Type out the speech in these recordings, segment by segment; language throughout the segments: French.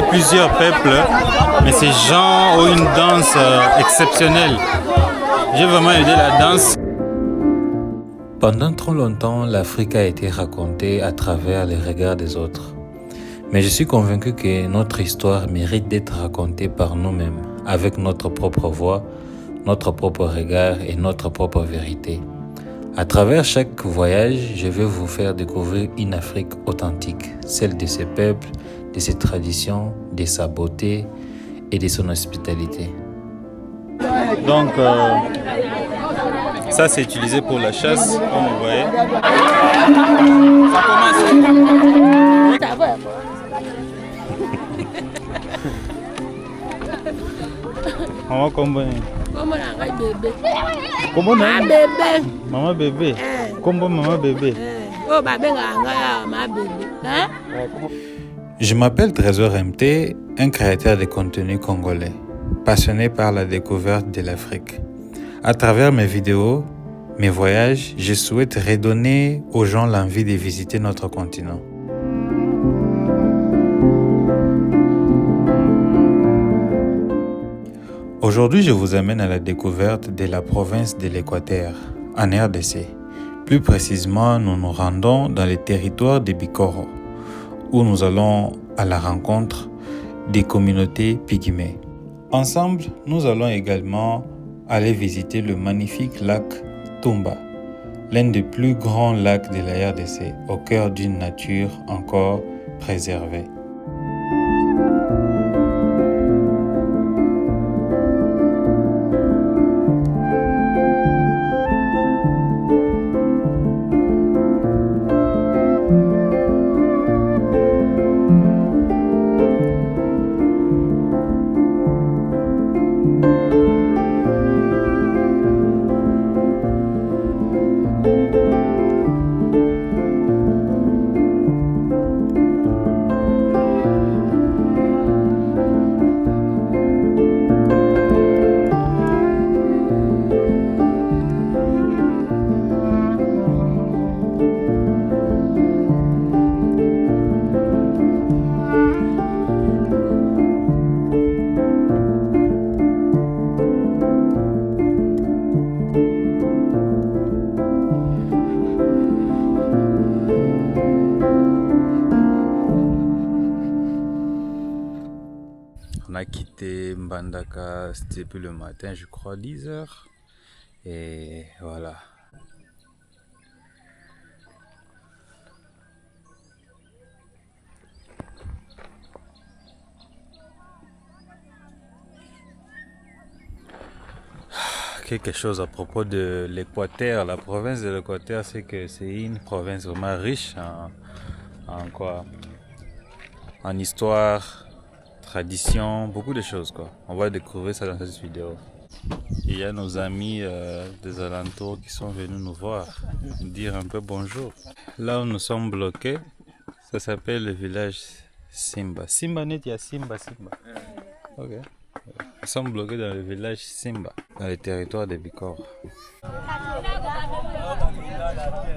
Plusieurs peuples, mais ces gens ont une danse exceptionnelle. J'ai vraiment aidé la danse. Pendant trop longtemps, l'Afrique a été racontée à travers les regards des autres. Mais je suis convaincu que notre histoire mérite d'être racontée par nous-mêmes, avec notre propre voix, notre propre regard et notre propre vérité. À travers chaque voyage, je vais vous faire découvrir une Afrique authentique, celle de ses peuples, de ses traditions, de sa beauté et de son hospitalité. Donc, ça c'est utilisé pour la chasse, comme vous voyez. Ça commence. Maman combien? Comment bébé? Maman bébé. Comment maman bébé? Oh bébé ma bébé. Hein? Je m'appelle Trésor MT, un créateur de contenu congolais, passionné par la découverte de l'Afrique. À travers mes vidéos, mes voyages, je souhaite redonner aux gens l'envie de visiter notre continent. Aujourd'hui, je vous amène à la découverte de la province de l'Équateur, en RDC. Plus précisément, nous nous rendons dans le territoire de Bikoro, où nous allons à la rencontre des communautés pygmées. Ensemble, nous allons également aller visiter le magnifique lac Tumba, l'un des plus grands lacs de la RDC, au cœur d'une nature encore préservée. On a quitté Mbandaka depuis le matin, je crois 10 heures. Et voilà. Quelque chose à propos de l'Équateur. La province de l'Équateur, c'est que c'est une province vraiment riche en quoi? En histoire, tradition, beaucoup de choses quoi. On va découvrir ça dans cette vidéo. Il y a nos amis des alentours qui sont venus nous voir, nous dire un peu bonjour. Là où nous sommes bloqués, ça s'appelle le village Simba. Simba net, il y a Simba. Ok. Nous sommes bloqués dans le village Simba, dans le territoire de Bikoro.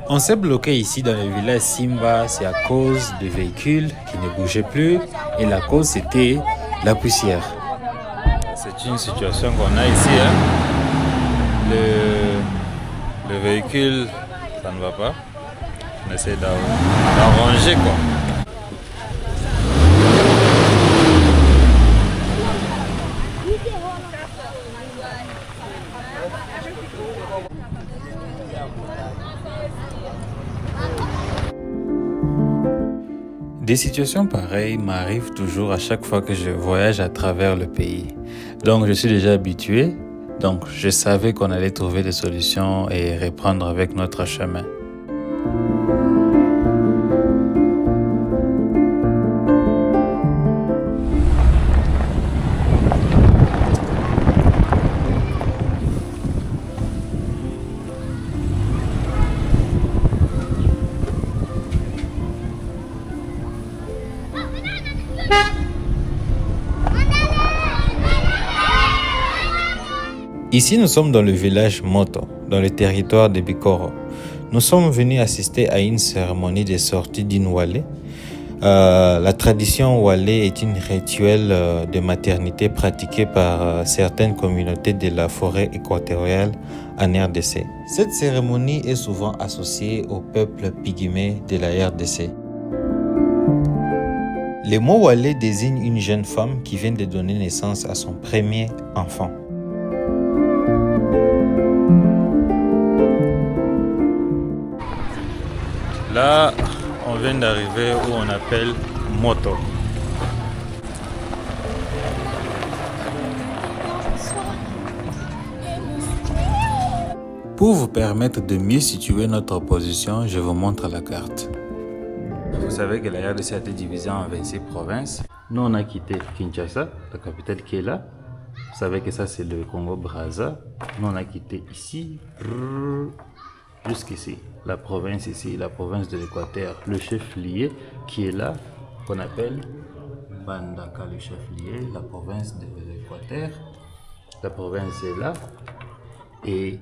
On s'est bloqué ici dans le village Simba, c'est à cause des véhicules qui ne bougeaient plus et la cause c'était la poussière. C'est une situation qu'on a ici. Hein. Le véhicule, ça ne va pas. On essaie d'arranger quoi. Des situations pareilles m'arrivent toujours à chaque fois que je voyage à travers le pays. Donc je suis déjà habitué Donc je savais qu'on allait trouver des solutions et reprendre avec notre chemin. Ici, nous sommes dans le village Moto, dans le territoire de Bikoro. Nous sommes venus assister à une cérémonie de sortie d'une Wale. La tradition Wale est une rituel de maternité pratiquée par certaines communautés de la forêt équatoriale en RDC. Cette cérémonie est souvent associée au peuple pygmée de la RDC. Le mot Wale désigne une jeune femme qui vient de donner naissance à son premier enfant. Là, on vient d'arriver où on appelle Moto. Pour vous permettre de mieux situer notre position, je vous montre la carte. Vous savez que la RDC a été divisée en 26 provinces. Nous, on a quitté Kinshasa, la capitale qui est là. Vous savez que ça, c'est le Congo-Brazza. Nous, on a quitté ici. Jusqu'ici, la province ici, la province de l'Équateur, le chef-lieu qui est là, qu'on appelle Bandaka, le chef-lieu, la province de l'Équateur. La province est là et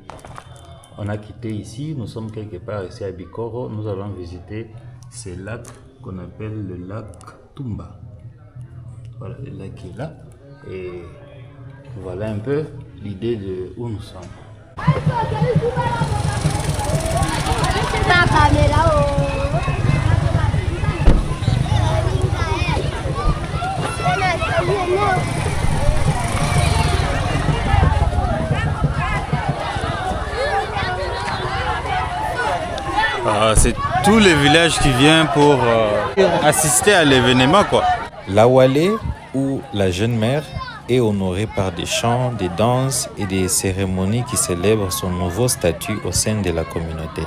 on a quitté ici, nous sommes quelque part ici à Bikoro, nous allons visiter ces lacs qu'on appelle le lac Tumba. Voilà, le lac qui est là et voilà un peu l'idée de où nous sommes. C'est tout le village qui vient pour assister à l'événement, quoi. La Wale, ou la jeune mère, est honorée par des chants, des danses et des cérémonies qui célèbrent son nouveau statut au sein de la communauté.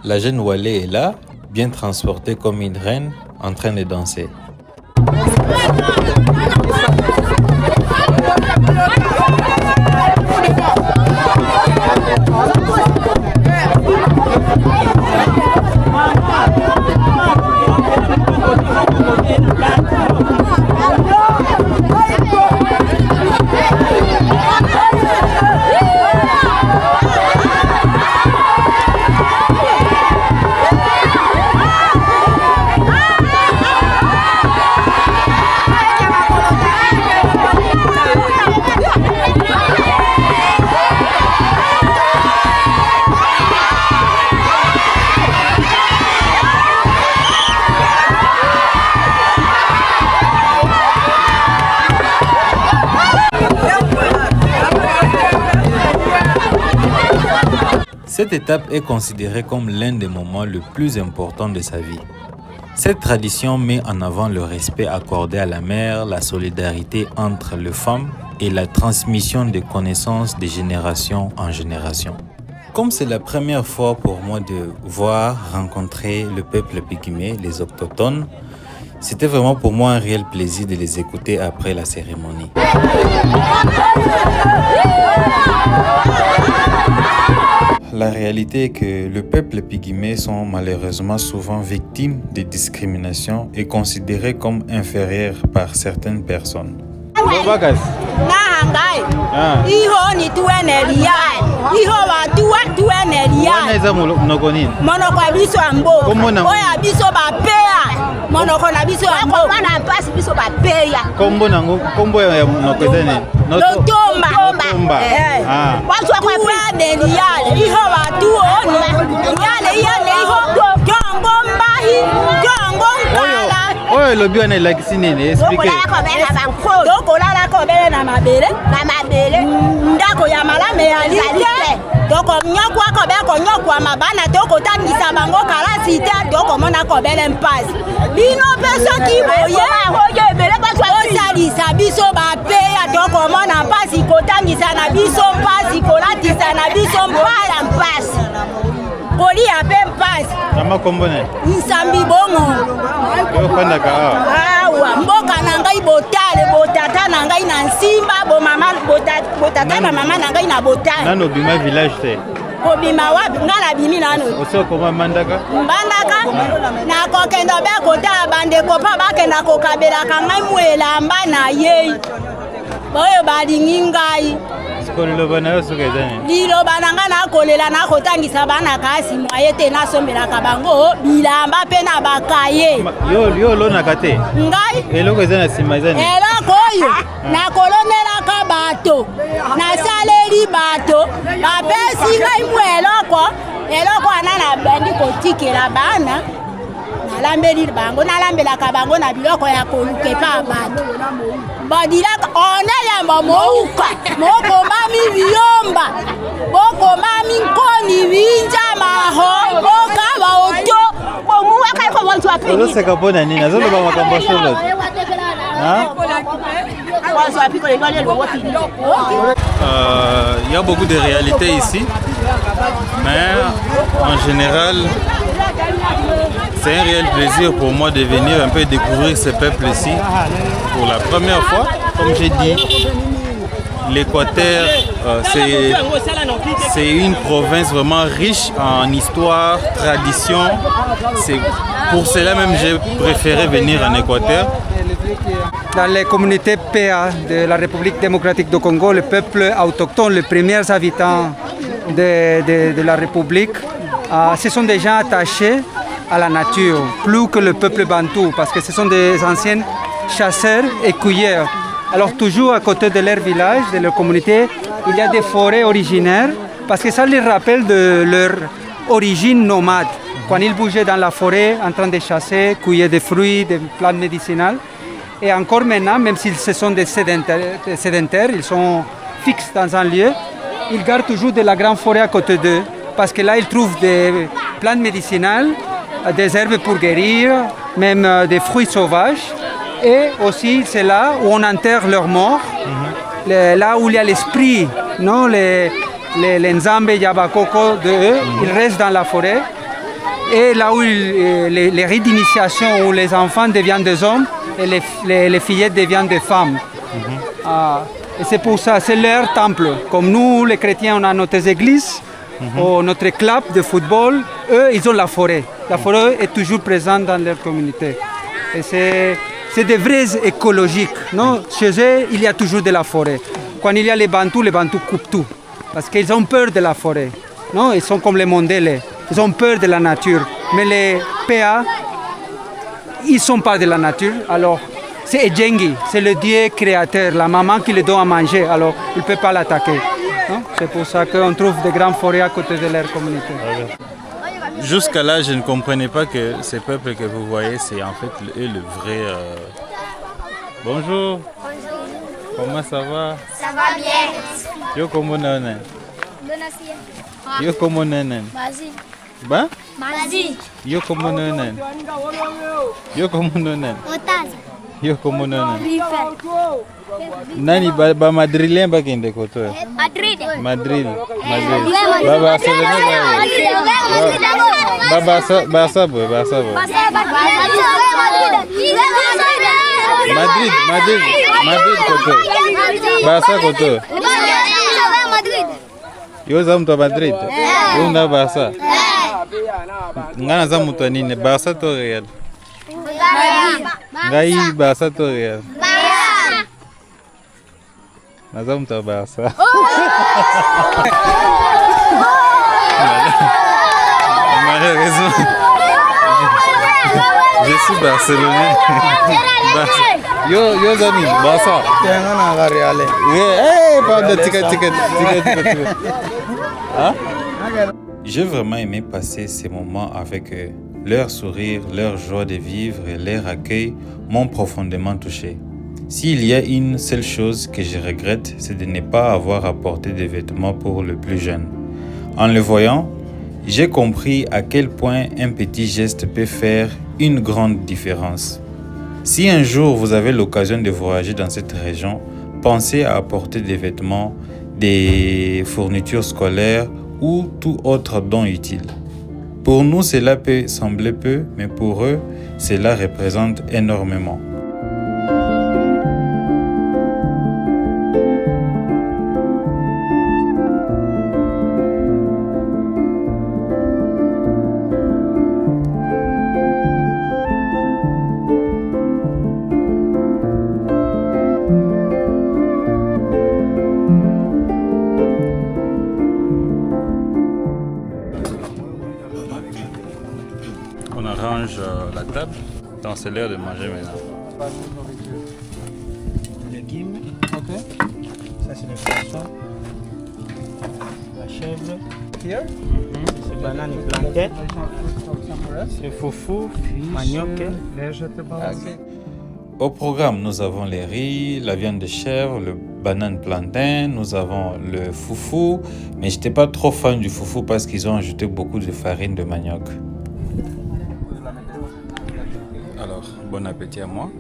La jeune Wale est là, bien transportée comme une reine, en train de danser. Cette étape est considérée comme l'un des moments les plus importants de sa vie. Cette tradition met en avant le respect accordé à la mère, la solidarité entre les femmes et la transmission des connaissances de génération en génération. Comme c'est la première fois pour moi de rencontrer le peuple pygmée, les autochtones, c'était vraiment pour moi un réel plaisir de les écouter après la cérémonie. la réalité est que le peuple pygmée sont malheureusement souvent victimes de discrimination et considérés comme inférieurs par certaines personnes. Monoko na biso ambo wana passe biso ba peya kombo nango kombo ya monoko ezane lotomba watu kwa kwende liyale iho watu ono yale iho jongo mbahi jongo kala oyo lobi wana elakisi nini explique doko lala ko bele na mabele ndako ya malame ya lite doko nyoko ko be ko nyoko mabana doko tangisa bango kala site doko mona ko bele mpasi bino peso ki boye hoye bele kwa osalisa biso ba peya doko mona mpasi ko tangisa na biso mpasi ko latisa na biso mbala mpasi koli ya pe mpasi nama kombone nsambi bongo yo fanda ka awa mboka na ngai botale botata na ngai na nsimba bo mama botata na mama na ngai na botale nano bima village te kobima wapi ngala bimi nano osoko mandaka na kokendo be kota bande kopa bakenda kokabelaka ngai mwela mba na ye boyo balingi ngai liloba na yo soki ezani liloba na ngai nakolela nakotangisa bana kasi mwaye te nasombelaka bango bilamba mpe na bakaye yo olonaka te ngai eloko eza na nsima ezani eloko oyo nakolonelaka bato nasaleli bato bapesi ngai mwa eloko wana nabandi kotikela bana nalambeli bango nalambelaka bango na biloko ya koluka epa bato badilaka oneyamba mouka mokomami biyomba mokomami nkoni binja maho mokaba oto ozoseka mpo na nini azoloba makambo solo il y a beaucoup de réalités ici, mais en général, c'est un réel plaisir pour moi de venir un peu découvrir ce peuple ici pour la première fois. Comme j'ai dit, l'Équateur, c'est une province vraiment riche en histoire, tradition. Pour cela même, j'ai préféré venir en Équateur. Dans les communautés PA de la République démocratique du Congo, le peuple autochtone, les premiers habitants de la République, ce sont des gens attachés à la nature, plus que le peuple bantou, parce que ce sont des anciens chasseurs et cueilleurs. Alors toujours à côté de leur village, de leur communauté, il y a des forêts originaires, parce que ça les rappelle de leur origine nomade. Quand ils bougeaient dans la forêt en train de chasser, cueillir des fruits, des plantes médicinales. Et encore maintenant, même s'ils sont des sédentaires, ils sont fixes dans un lieu, ils gardent toujours de la grande forêt à côté d'eux. Parce que là, ils trouvent des plantes médicinales, des herbes pour guérir, même des fruits sauvages. Et aussi, c'est là où on enterre leurs morts, là où il y a l'esprit, non, les Nzambe Yabakoko de eux, ils restent dans la forêt. Et là où les rites d'initiation, où les enfants deviennent des hommes, et les fillettes deviennent des femmes. Et c'est pour ça, c'est leur temple. Comme nous, les chrétiens, on a notre église, ou notre club de football, eux, ils ont la forêt. La forêt est toujours présente dans leur communauté. Et c'est des vrais écologiques. Non? Chez eux, il y a toujours de la forêt. Quand il y a les Bantous coupent tout. Parce qu'ils ont peur de la forêt. Non? Ils sont comme les Mondele. Ils ont peur de la nature. Mais les PA, ils ne sont pas de la nature. Alors, c'est Edjengi, c'est le dieu créateur, la maman qui les donne à manger. Alors, il ne peut pas l'attaquer. C'est pour ça qu'on trouve des grandes forêts à côté de leur communauté. Jusqu'à là, je ne comprenais pas que ces peuples que vous voyez, c'est en fait le vrai... Bonjour. Comment ça va? Ça va bien. Yo comment nanen? Donasia. Yo comment nanen? Mazin. Ba? Mazin. Yo comment nanen? Yo comment nanen? Otaz. Yo comment nanen? Rifer. Nani ba madrilien ba kende koto? Madrid. Madrid. Baba Barça boy. Madrid koto. Barça koto. Yo zam to Madrid. Una Barça. Ngana za mutu nini? Barça to Real. Ngai Barça to Real. Naza mutu Barça. Malheureusement, je suis barcelonais. Yo Zani, Barça. Pardon, ticket. Hein? J'ai vraiment aimé passer ces moments avec eux. Leur sourire, leur joie de vivre et leur accueil m'ont profondément touché. S'il y a une seule chose que je regrette, c'est de ne pas avoir apporté des vêtements pour le plus jeune. En le voyant, j'ai compris à quel point un petit geste peut faire une grande différence. Si un jour vous avez l'occasion de voyager dans cette région, pensez à apporter des vêtements, des fournitures scolaires ou tout autre don utile. Pour nous, cela peut sembler peu, mais pour eux, cela représente énormément. On arrange la table, donc c'est l'heure de manger maintenant. Légumes, ok. Ça c'est le poisson, la chèvre, c'est banane plantain, c'est foufou, manioc, Au programme, nous avons les riz, la viande de chèvre, le banane plantain, nous avons le foufou, mais je n'étais pas trop fan du foufou parce qu'ils ont ajouté beaucoup de farine de manioc. Alors, bon appétit à moi.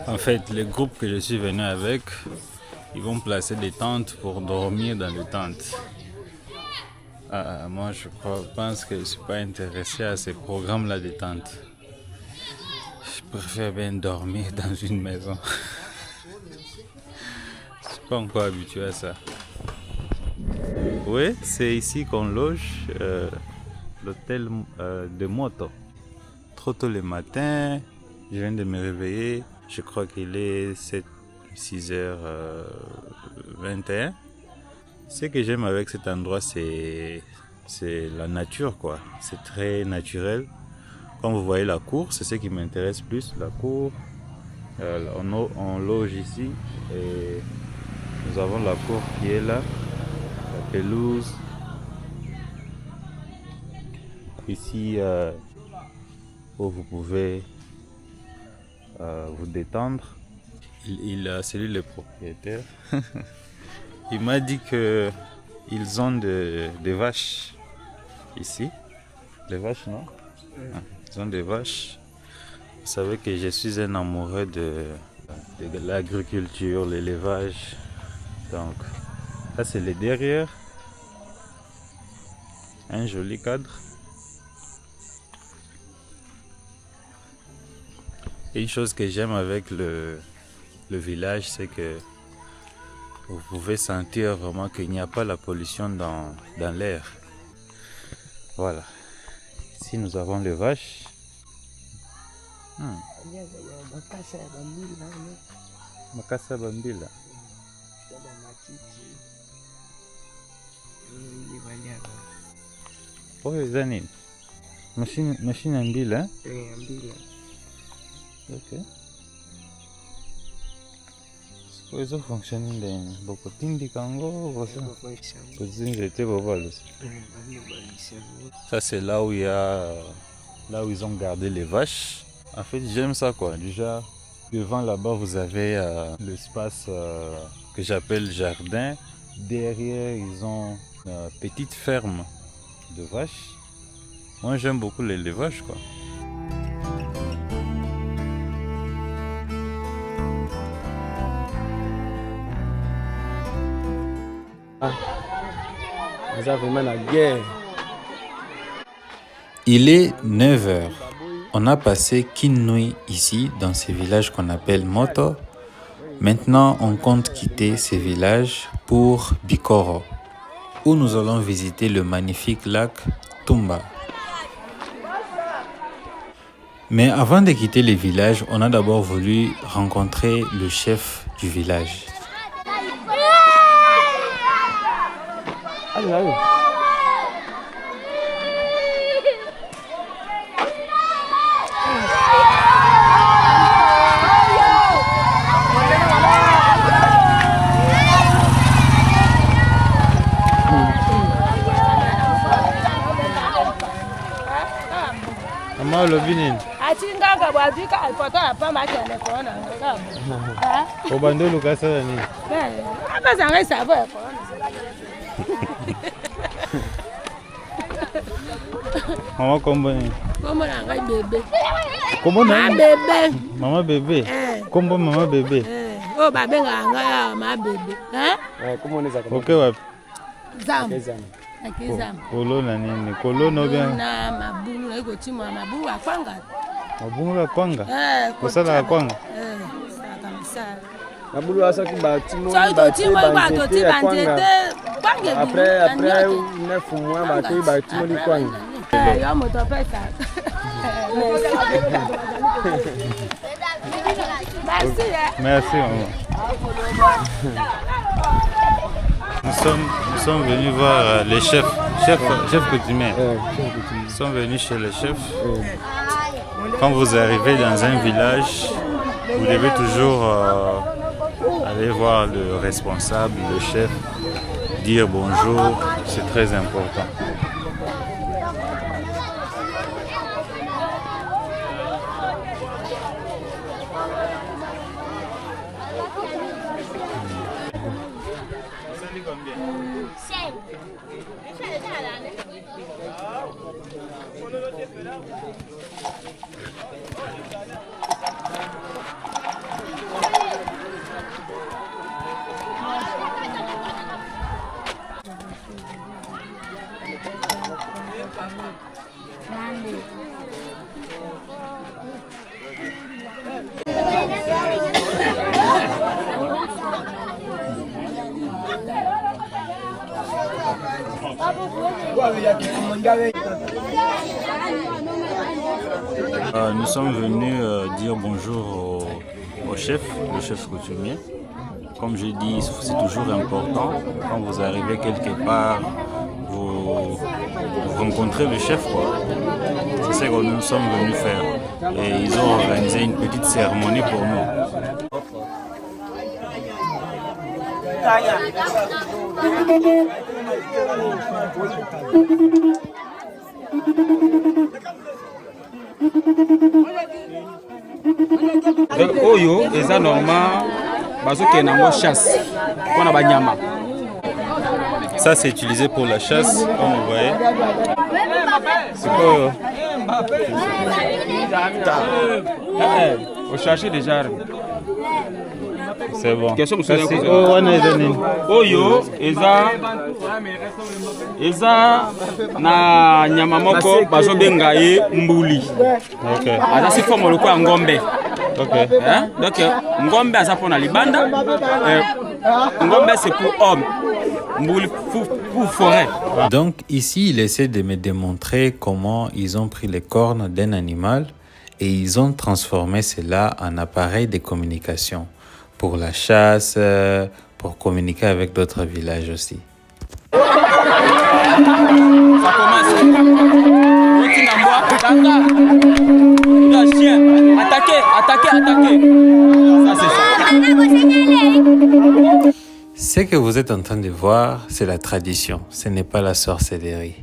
En fait, le groupe que je suis venu avec, ils vont placer des tentes pour dormir dans les tentes. Moi, je pense que je ne suis pas intéressé à ces programmes-là de tentes. Je préfère bien dormir dans une maison. Je ne suis pas encore habitué à ça. Oui, c'est ici qu'on loge l'hôtel de Moto. Trop tôt le matin, je viens de me réveiller. Je crois qu'il est 6h21. Ce que j'aime avec cet endroit, c'est la nature, quoi. C'est très naturel. Comme vous voyez la cour, c'est ce qui m'intéresse plus, la cour. On loge ici et nous avons la cour qui est là, la pelouse. Ici, où vous pouvez vous détendre. C'est lui le propriétaire. Il m'a dit qu'ils ont des vaches ici. Les vaches, non? Ils ont des vaches. Vous savez que je suis un amoureux de l'agriculture, l'élevage. Donc, ça c'est le derrière. Un joli cadre. Et une chose que j'aime avec le village, c'est que vous pouvez sentir vraiment qu'il n'y a pas la pollution dans l'air. Voilà. Ici, nous avons les vaches. Makasa Bambila. Oh, Zanine. Machine Ambila. Ok. Isso funciona bem. Bocotinho de cango, você. Ça c'est là où ils ont gardé les vaches. En fait, j'aime ça quoi. Déjà devant là-bas, vous avez l'espace que j'appelle jardin. Derrière, ils ont une petite ferme de vaches. Moi, j'aime beaucoup l'élevage, quoi. Il est 9 h. On a passé qu'une nuit ici, dans ce village qu'on appelle Moto. Maintenant, on compte quitter ce village pour Bikoro, où nous allons visiter le magnifique lac Tumba. Mais avant de quitter le village, on a d'abord voulu rencontrer le chef du village. Maman Lobinin. Obando Lucas ni. Maman Kombo ni. Kombo na bébé. Maman bébé. Kombo maman bébé. Oh babenga nga ma bébé. Hein? Comment on les a? OK ouais. Zam. Akizam. Kolo na nini? Kolo no bien. Na mabulu eko chimwa mabulu akwanga. Mabulu ya kwanga? Kosala ya kwanga? Mabulu asa ki batimo après 9 mois bato batimo li kwanga. Ya moto pesa. Merci maman. Nous sommes venus voir les chefs coutumiers. Nous sommes venus chez les chefs. Quand vous arrivez dans un village, vous devez toujours aller voir le responsable, le chef, dire bonjour, c'est très important. Nous sommes venus dire bonjour au chef, le chef coutumier. Comme je dis, c'est toujours important. Quand vous arrivez quelque part, vous rencontrez le chef, quoi. C'est ce que nous sommes venus faire. Et ils ont organisé une petite cérémonie pour nous. Oyo eza normal bazoke nango chasse pona banyama. Ça c'est utilisé pour la chasse, comme vous voyez. C'est quoi? Au chercher déjà. C'est bon. Question Oyo eza na nyama moko bazobenga ye mbuli. OK. Aza si forme loko ya ngombe. OK. Hein? Donc ngombe aza pona libanda. Ngombe c'est pour homme. Mbuli pour forêt. Donc ici, il essaie de me démontrer comment ils ont pris les cornes d'un animal et ils ont transformé cela en appareil de communication pour la chasse, pour communiquer avec d'autres villages aussi. Ça commence. Attaquer. Ça c'est ça. Ce que vous êtes en train de voir, c'est la tradition, ce n'est pas la sorcellerie.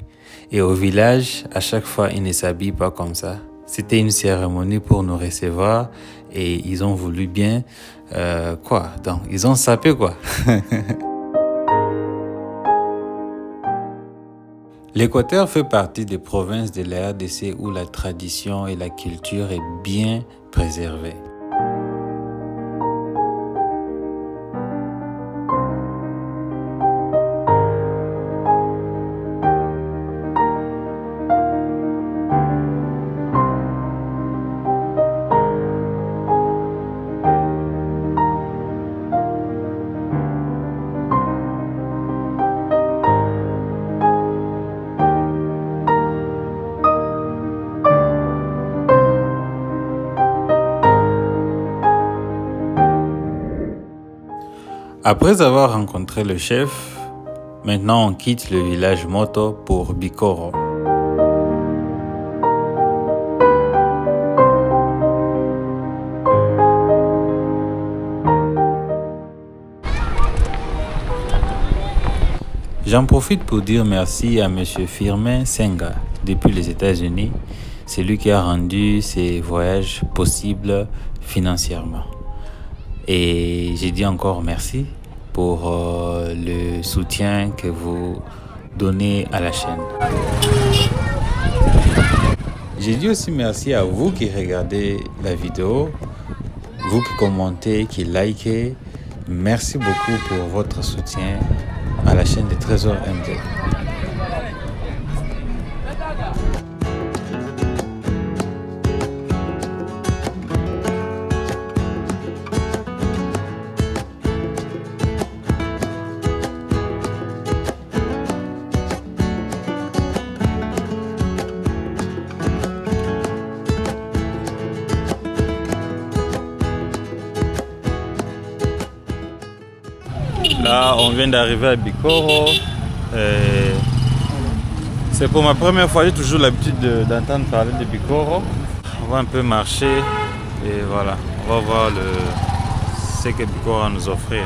Et au village, à chaque fois, ils ne s'habillent pas comme ça. C'était une cérémonie pour nous recevoir et ils ont voulu bien... Donc, ils ont sapé quoi. L'Équateur fait partie des provinces de la RDC où la tradition et la culture est bien préservée. Après avoir rencontré le chef, maintenant on quitte le village Moto pour Bikoro. J'en profite pour dire merci à M. Firmin Senga depuis les États-Unis. C'est lui qui a rendu ces voyages possibles financièrement. Et j'ai dit encore merci pour le soutien que vous donnez à la chaîne. J'ai dit aussi merci à vous qui regardez la vidéo, vous qui commentez, qui likez. Merci beaucoup pour votre soutien à la chaîne des Trésors MD. Là, on vient d'arriver à Bikoro. C'est pour ma première fois, j'ai toujours l'habitude d'entendre parler de Bikoro. On va un peu marcher et voilà, on va voir ce que Bikoro a nous offrir.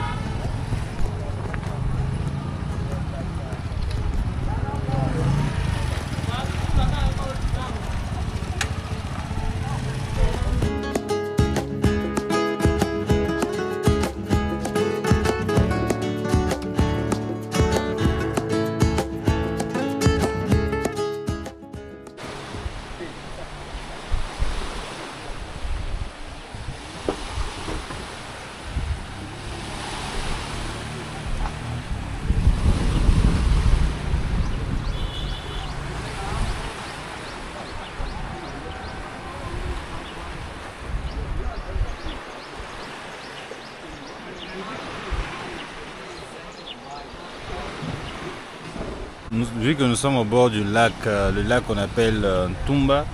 Vu que nous sommes au bord du lac, le lac qu'on appelle Tumba,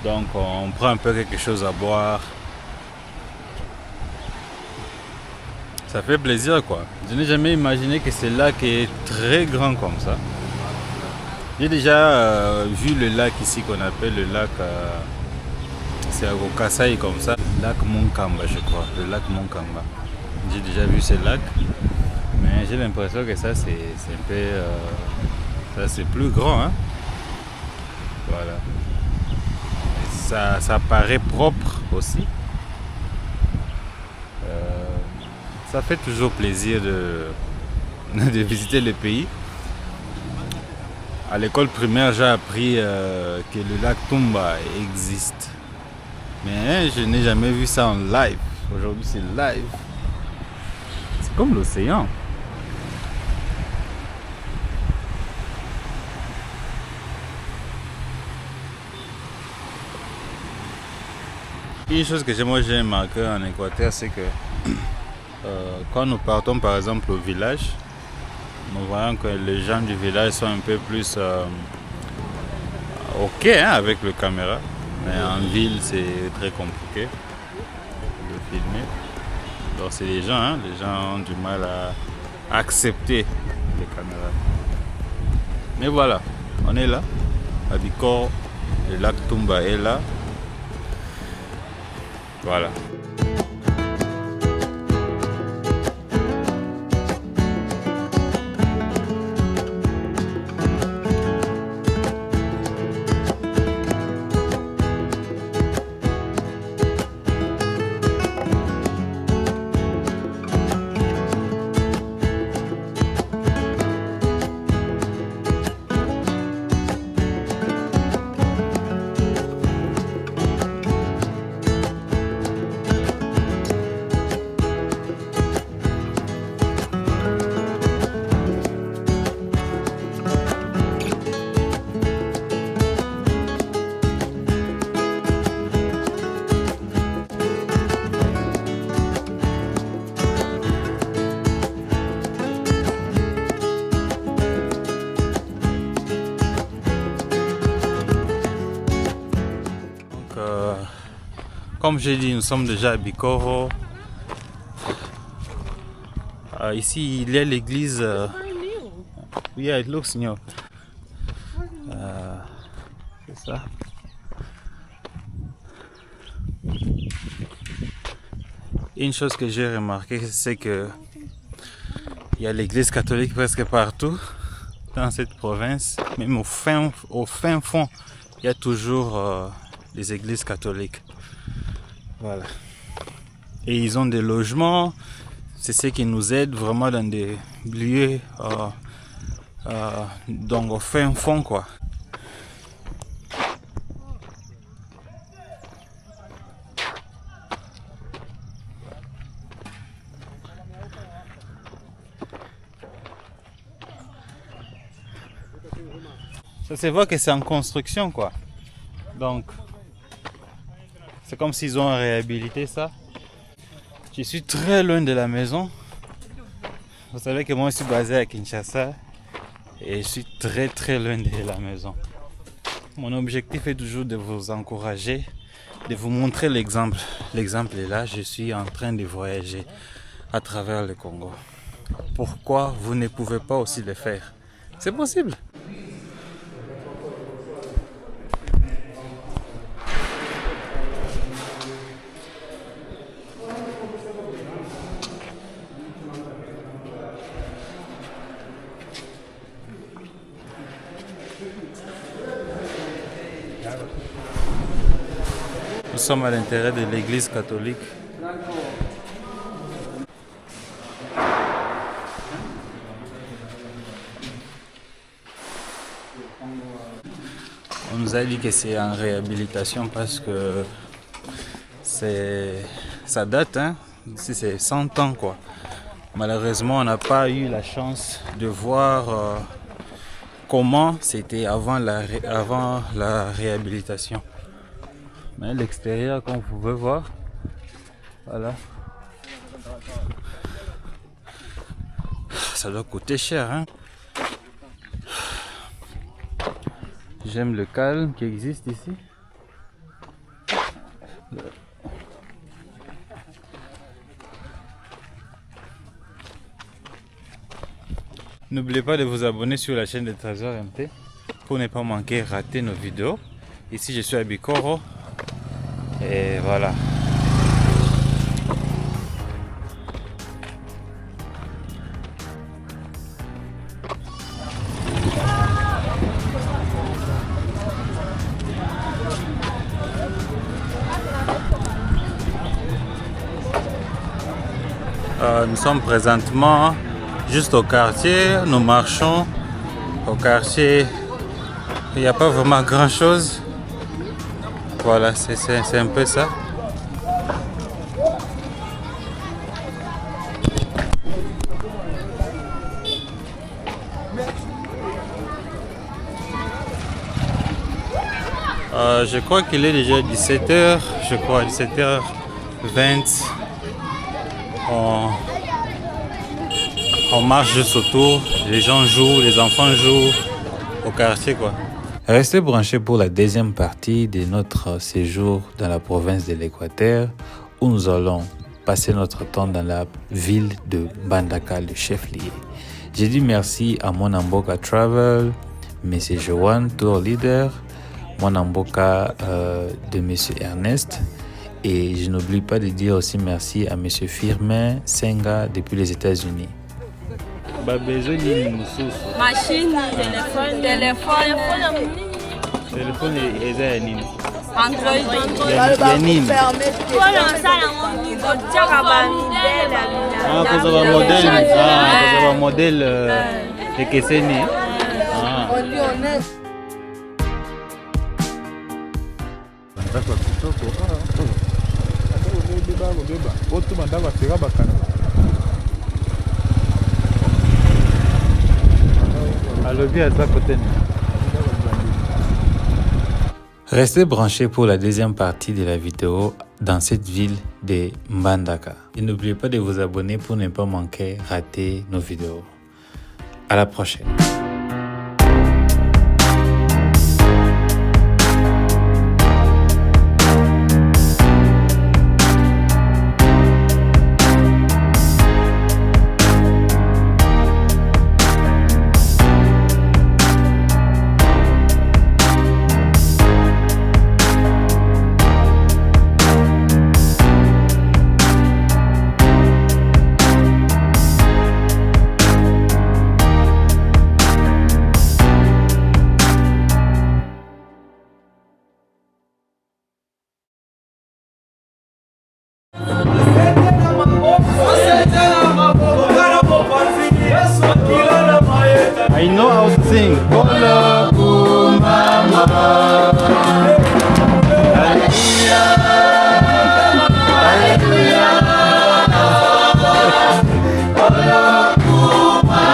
donc on prend un peu quelque chose à boire. Ça fait plaisir quoi. Je n'ai jamais imaginé que ce lac est très grand comme ça. J'ai déjà vu le lac ici qu'on appelle le lac, c'est au Kasaï comme ça, le lac Monkamba je crois, le lac Monkamba. J'ai déjà vu ce lac, mais j'ai l'impression que ça c'est un peu, ça c'est plus grand, hein. Voilà. Et ça paraît propre aussi. Ça fait toujours plaisir de visiter le pays. À l'école primaire, j'ai appris que le lac Tumba existe. Mais je n'ai jamais vu ça en live. Aujourd'hui, c'est live. C'est comme l'océan. Une chose que j'ai remarqué en Équateur, c'est que quand nous partons par exemple au village, nous voyons que les gens du village sont un peu plus ok hein, avec le caméra. Mais en ville, c'est très compliqué de filmer. Donc c'est les gens ont du mal à accepter les caméras. Mais voilà, on est là, à Bikoro, le lac Tumba est là. Voilà. Comme j'ai dit, nous sommes déjà à Bikoro. Ici, il y a l'église. Yeah, it looks new. C'est ça. Une chose que j'ai remarqué, c'est que il y a l'église catholique presque partout dans cette province. Même au fin fond, il y a toujours des églises catholiques. Voilà. Et ils ont des logements. C'est ce qui nous aide vraiment dans des lieux donc au fin fond quoi. Ça se voit que c'est en construction quoi. Donc c'est comme s'ils ont réhabilité ça. Je suis très loin de la maison. Vous savez que moi je suis basé à Kinshasa et je suis très loin de la maison. Mon objectif est toujours de vous encourager, de vous montrer l'exemple. L'exemple est là, je suis en train de voyager à travers le Congo. Pourquoi vous ne pouvez pas aussi le faire? C'est possible. Nous sommes à l'intérieur de l'église catholique. On nous a dit que c'est en réhabilitation parce que ça date, hein? C'est 100 ans quoi. Malheureusement, on n'a pas eu la chance de voir comment c'était avant la réhabilitation. Mais l'extérieur, comme vous pouvez voir, voilà. Ça doit coûter cher, hein. J'aime le calme qui existe ici. N'oubliez pas de vous abonner sur la chaîne de Trésor MT pour ne pas manquer rater nos vidéos. Ici, je suis à Bikoro. Et voilà. Nous sommes présentement juste au quartier. Nous marchons au quartier. Il n'y a pas vraiment grand chose. Voilà, c'est un peu ça. Je crois qu'il est déjà 17h, je crois 17h20. On marche juste autour, les gens jouent, les enfants jouent au quartier quoi. Restez branchés pour la deuxième partie de notre séjour dans la province de l'Équateur où nous allons passer notre temps dans la ville de Mbandaka, le chef-lieu. Je dis merci à Monamboka Travel, M. Johan, tour leader, Monamboka de M. Ernest. Et je n'oublie pas de dire aussi merci à M. Firmin Senga depuis les États-Unis. Machine, téléphone. Téléphone et nini? Android. Ya nini? Kwa modèle ekeseni. Restez branchés pour la deuxième partie de la vidéo dans cette ville de Mbandaka. Et n'oubliez pas de vous abonner pour ne pas manquer rater nos vidéos. À la prochaine. I know how to sing.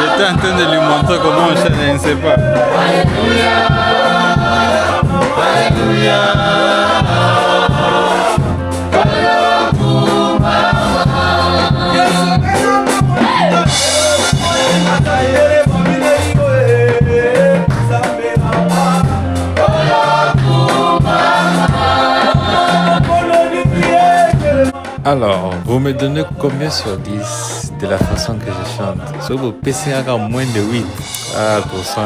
J'étais en train de lui montrer comment on chante, je ne sais pas. Alors, vous me donnez combien sur 10 de la façon que je chante? Sur vos PC à moins de 8. Ah, pour ça.